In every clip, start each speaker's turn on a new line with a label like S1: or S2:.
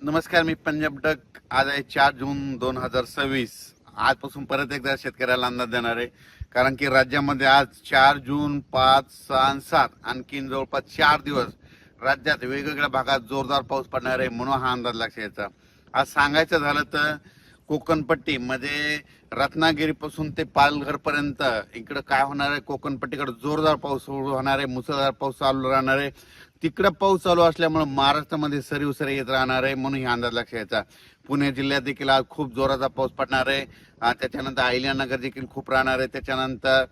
S1: नमस्कार, मी पंजाब डक. आज आहे 4 जून 2026. आजपासून परत एकदा शेतकऱ्याला अंदाज देणार आहे. कारण की राज्यामध्ये आज 4 जून, 5, 6 आणि 7 आणखीन जवळपास 4 दिवस राज्यात वेगवेगळ्या भागात जोरदार पाऊस पडणार आहे, म्हणून हा अंदाज लक्षात यायचा. आज सांगायचं झालं तर कोकणपट्टी म्हणजे रत्नागिरीपासून ते पालघरपर्यंत इकडं काय होणार आहे, कोकणपट्टीकडे जोरदार पाऊस सुरू होणार आहे, मुसळधार पाऊस चालू राहणार आहे. तिकडं पाऊस चालू असल्यामुळे महाराष्ट्रामध्ये सरी उसरी येत राहणार आहे, म्हणून ही अंदाज लक्षात यायचा. पुणे जिल्ह्यात देखील आज खूप जोराचा पाऊस पडणार आहे. त्याच्यानंतर अहिल्यानगर देखील खूप राहणार आहे. त्याच्यानंतर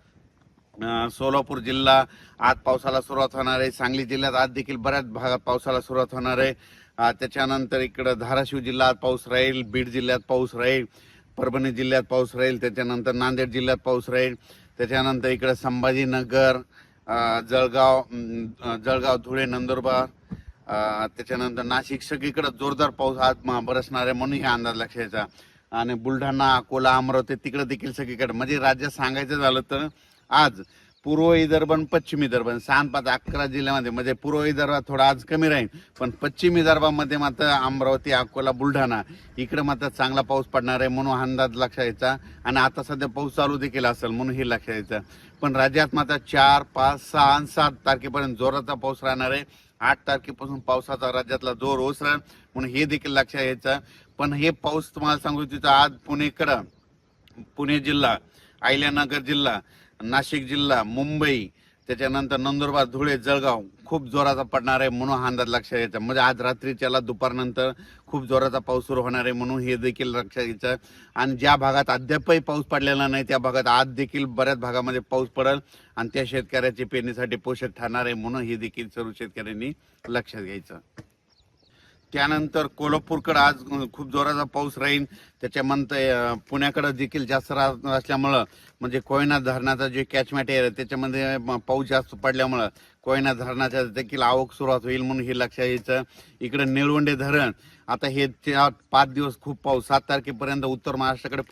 S1: सोलापूर जिल्हा आज पावसाला सुरुवात होणार आहे. सांगली जिल्ह्यात आज देखील बऱ्याच भागात पावसाला सुरुवात होणार आहे. त्याच्यानंतर इकडं धाराशिव जिल्ह्यात पाऊस राहील, बीड जिल्ह्यात पाऊस राहील, परभणी जिल्ह्यात पाऊस राहील, त्याच्यानंतर नांदेड जिल्ह्यात पाऊस राहील, त्याच्यानंतर इकडं संभाजीनगर, जळगाव, धुळे, नंदुरबार, त्याच्यानंतर नाशिक सगळीकडे जोरदार पाऊस आज बरसणार आहे, म्हणून हा अंदाज लक्षात यायचा. आणि बुलढाणा, अकोला, अमरावती तिकडे देखील सगळीकडे म्हणजे राज्यात सांगायचं झालं तर आज पूर्व विदर्भ आणि पश्चिम विदर्भ 6, 5, 11 जिल्ह्यामध्ये म्हणजे पूर्व विदर्भात थोडा आज कमी राहील, पण पश्चिम विदर्भामध्ये मात्र अमरावती, अकोला, बुलढाणा इकडे मात्र चांगला पाऊस पडणार आहे, म्हणून अंदाज लक्षात यायचा. आणि आता सध्या पाऊस चालू देखील असेल, म्हणून हे लक्षात यायचं. पण राज्यात मात्र 4, 5, 6 आणि 7 तारखेपर्यंत जोराचा पाऊस राहणार आहे. 8 तारखेपासून पावसाचा राज्यातला जोर ओसरेल, म्हणून हे देखील लक्षात यायचं. पण हे पाऊस तुम्हाला सांगू तिथं आज पुणे जिल्हा, अहिल्यानगर जिल्हा, नाशिक जिल्हा, मुंबई, त्याच्यानंतर नंदुरबार, धुळे, जळगाव खूप जोराचा पडणार आहे, म्हणून हा अंदाज लक्षात यायचा. म्हणजे आज रात्रीच्याला दुपारनंतर खूप जोराचा पाऊस सुरू होणार आहे, म्हणून हे देखील लक्षात यायचं. आणि ज्या भागात अद्यापही पाऊस पडलेला नाही त्या भागात आज देखील बऱ्याच भागामध्ये पाऊस पडेल आणि त्या शेतकऱ्याची पेरणीसाठी पोषक ठरणार आहे, म्हणून हे देखील सर्व शेतकऱ्यांनी लक्षात घ्यायचं. त्यानंतर कोल्हापूरकडे आज खूप जोराचा पाऊस राहील. त्याच्यानंतर पुण्याकडे देखील जास्त असल्यामुळं म्हणजे कोयना धरणाचा जे कॅचमेंट एरिया त्याच्यामध्ये पाऊस जास्त पडल्यामुळं कोयना धरणाच्या देखील आवक सुरुवात होईल, म्हणून हे लक्षात यायचं. इकडे निळवंडे धरण आता हे 5 दिवस खूप पाऊस, 7 तारखेपर्यंत उत्तर महाराष्ट्राकडे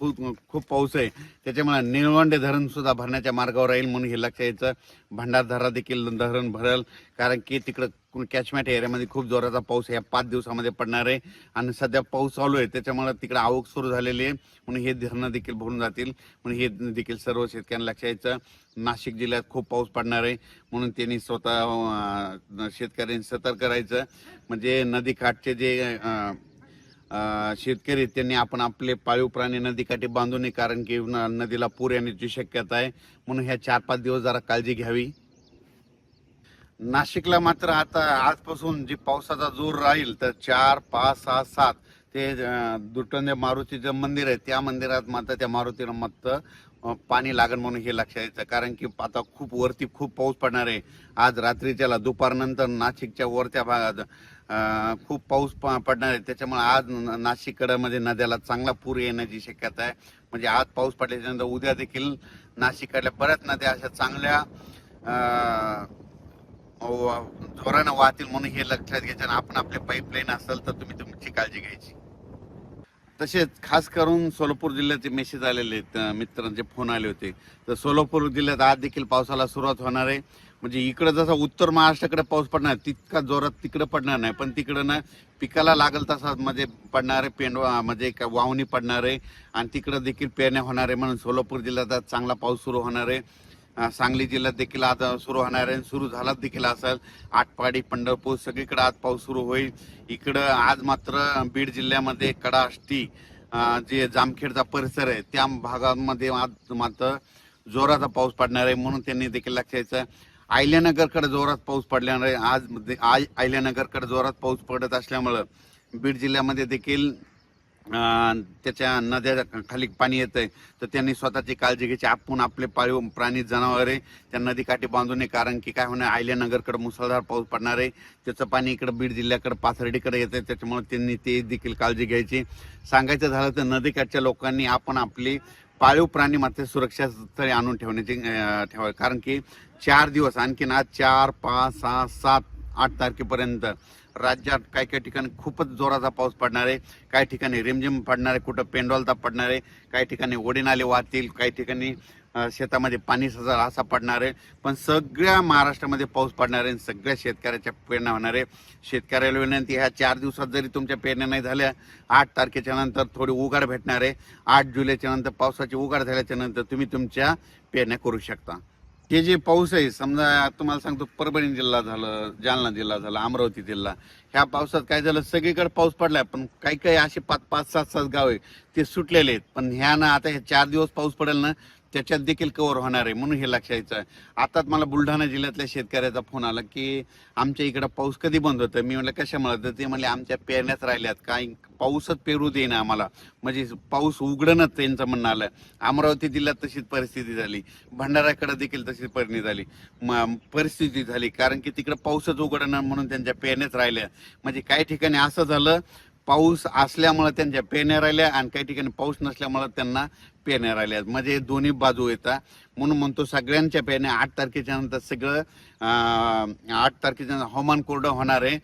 S1: खूप पाऊस आहे, त्याच्यामुळे निळवंडे धरण सुद्धा भरण्याच्या मार्गावर राहील, म्हणून हे लक्षात यायचं. भंडारदरा देखील धरण भरेल, कारण की तिकडं कॅचमेंट एरियामध्ये खूप जोराचा पाऊस या 5 दिवसामध्ये पडणार आहे. आणि सध्या पाऊस चालू आहे त्याच्यामुळे तिकडे आवक सुरू झालेली आहे, म्हणून हे धरणं देखील भरून जातील, म्हणून हे देखील सर्व शेतकऱ्यांना लक्षात यायचं. नाशिक जिल्ह्यात खूप पाऊस पडणार आहे, म्हणून त्यांनी स्वतः शेतकऱ्यांनी सतर्क करायचं. म्हणजे नदीकाठचे जे शेतकरी त्यांनी आपण आपले पाळीव प्राणी नदीकाठी बांधू नये, कारण की नदीला पूर येण्याची शक्यता आहे, म्हणून ह्या 4-5 दिवस जरा काळजी घ्यावी. नाशिकला मात्र आता आजपासून जी पावसाचा जोर राहील तर 4, 5, 6, 7 ते दुटंदे मारुतीचं मंदिर आहे त्या मंदिरात मात्र त्या मारुतीला मात्र पाणी लागण, म्हणून हे लक्षात यायचं. कारण की आता वरती खूप पाऊस पडणार आहे. आज रात्रीच्याला दुपारनंतर नाशिकच्या वरच्या भागात खूप पाऊस पडणार आहे, त्याच्यामुळे आज नाशिककडे म्हणजे नद्याला चांगला पूर येण्याची शक्यता आहे. म्हणजे आज पाऊस पडल्याच्यानंतर उद्या देखील नाशिककडल्या बऱ्याच नद्या अशा चांगल्या जोरानं वाहतील, म्हणून हे लक्षात घ्यायचं. आपण आपले पाईपलाईन असेल तर तुम्ही तुमची काळजी घ्यायची. तसेच खास करून सोलापूर जिल्ह्याचे मेसेज आलेले आहेत, मित्रांचे फोन आले होते. तर सोलापूर जिल्ह्यात आज देखील पावसाला सुरुवात होणार आहे. म्हणजे इकडं जसा उत्तर महाराष्ट्राकडे पाऊस पडणार तितका जोरात तिकडं पडणार नाही, पण तिकडं ना पिकाला लागल तसा म्हणजे पडणार आहे, पेंडवा म्हणजे वावणी पडणार आहे आणि तिकडं देखील पेरण्या होणार आहे, म्हणून सोलापूर जिल्ह्यात आज चांगला पाऊस सुरू होणार आहे. सांगली जिल्ह्यात देखील आज सुरू होणार आहे, सुरू झाला देखील असेल. आटपाडी, पंढरपूर सगळीकडे आज पाऊस सुरू होईल. इकडं आज मात्र बीड जिल्ह्यामध्ये कडाष्टी जे जामखेडचा परिसर आहे त्या भागामध्ये आज मात्र जोराचा पाऊस पडणार आहे, म्हणून त्यांनी देखील लक्षात यायचं. अहिल्यानगरकडे जोरात पाऊस पडणार आहे. आज अहिल्यानगरकडे जोरात पाऊस पडत असल्यामुळं बीड जिल्ह्यामध्ये देखील त्याच्या नद्या खाली पाणी येतंय, तर त्यांनी स्वतःची काळजी घ्यायची. आपण आपले पाळीव प्राणी जनावरे त्या नदीकाठी बांधू नये, कारण की काय होणार अहिल्यानगरकडे मुसळधार पाऊस पडणार आहे, त्याचं पाणी इकडे बीड जिल्ह्याकडे पाथर्डीकडे येतंय, त्याच्यामुळे त्यांनी ते देखील काळजी घ्यायची. सांगायचं झालं तर नदीकाठच्या लोकांनी आपण आपली पाळीव प्राणी मात्र सुरक्षा स्थळी आणून ठेवावे, कारण की 4 दिवस आणखीन आज 4, 5, 6, 7, 8 तारखेपर्यंत राज्यात काही काही ठिकाणी खूपच जोराचा पाऊस पडणार आहे. काही ठिकाणी रिमझिम पडणार आहे, कुठं पेंडॉलता पडणार आहे, काही ठिकाणी ओढे नाले वाहतील, काही ठिकाणी शेतामध्ये पाणी सजा असा पडणार आहे. पण सगळ्या महाराष्ट्रामध्ये पाऊस पडणार आहे, सगळ्या शेतकऱ्याच्या पेरण्या होणार आहे. शेतकऱ्याला विनंती, ह्या 4 दिवसात जरी तुमच्या पेरण्या नाही झाल्या, 8 तारखेच्या नंतर थोडी उघाड भेटणार आहे. 8 जुलैच्या नंतर पावसाची उघाड झाल्याच्या नंतर तुम्ही तुमच्या पेरण्या करू शकता. हे जे पाऊस आहे, समजा तुम्हाला सांगतो, परभणी जिल्हा झालं, जालना जिल्हा झाला, अमरावती जिल्हा, ह्या पावसात काय झालं, सगळीकडे पाऊस पडलाय. पण काही काही असे 5-5, 7-7 गाव आहे ते सुटलेले आहेत. पण ह्या ना आता हे 4 दिवस पाऊस पडेल ना, त्याच्यात देखील कव्हर होणार आहे, म्हणून हे लक्षात यायचं आहे. आताच मला बुलढाणा जिल्ह्यातल्या शेतकऱ्याचा फोन आला की आमच्या इकडं पाऊस कधी बंद होतं. मी म्हटलं कशामुळे, तर ते म्हणले आमच्या पेरण्याच राहिल्यात, काही पाऊसच पेरू देईना आम्हाला, म्हणजे पाऊस उघडणच त्यांचं म्हणणं आलं. अमरावती जिल्ह्यात तशीच परिस्थिती झाली, भंडाऱ्याकडे देखील तशीच परिस्थिती झाली, कारण की तिकडे पाऊसच उघडणं म्हणून त्यांच्या पेरण्याच राहिल्या. म्हणजे काही ठिकाणी असं झालं, पाऊस असल्यामुळे त्यांच्या पेरण्या राहिल्या आणि काही ठिकाणी पाऊस नसल्यामुळे त्यांना पेरण्या राहिल्या. म्हणजे दोन्ही बाजू येतात. म्हणून म्हणतो सगळ्यांच्या पेरण्या 8 तारखेच्या नंतर सगळं 8 तारखेच्या हवामान कोरडं होणार आहे.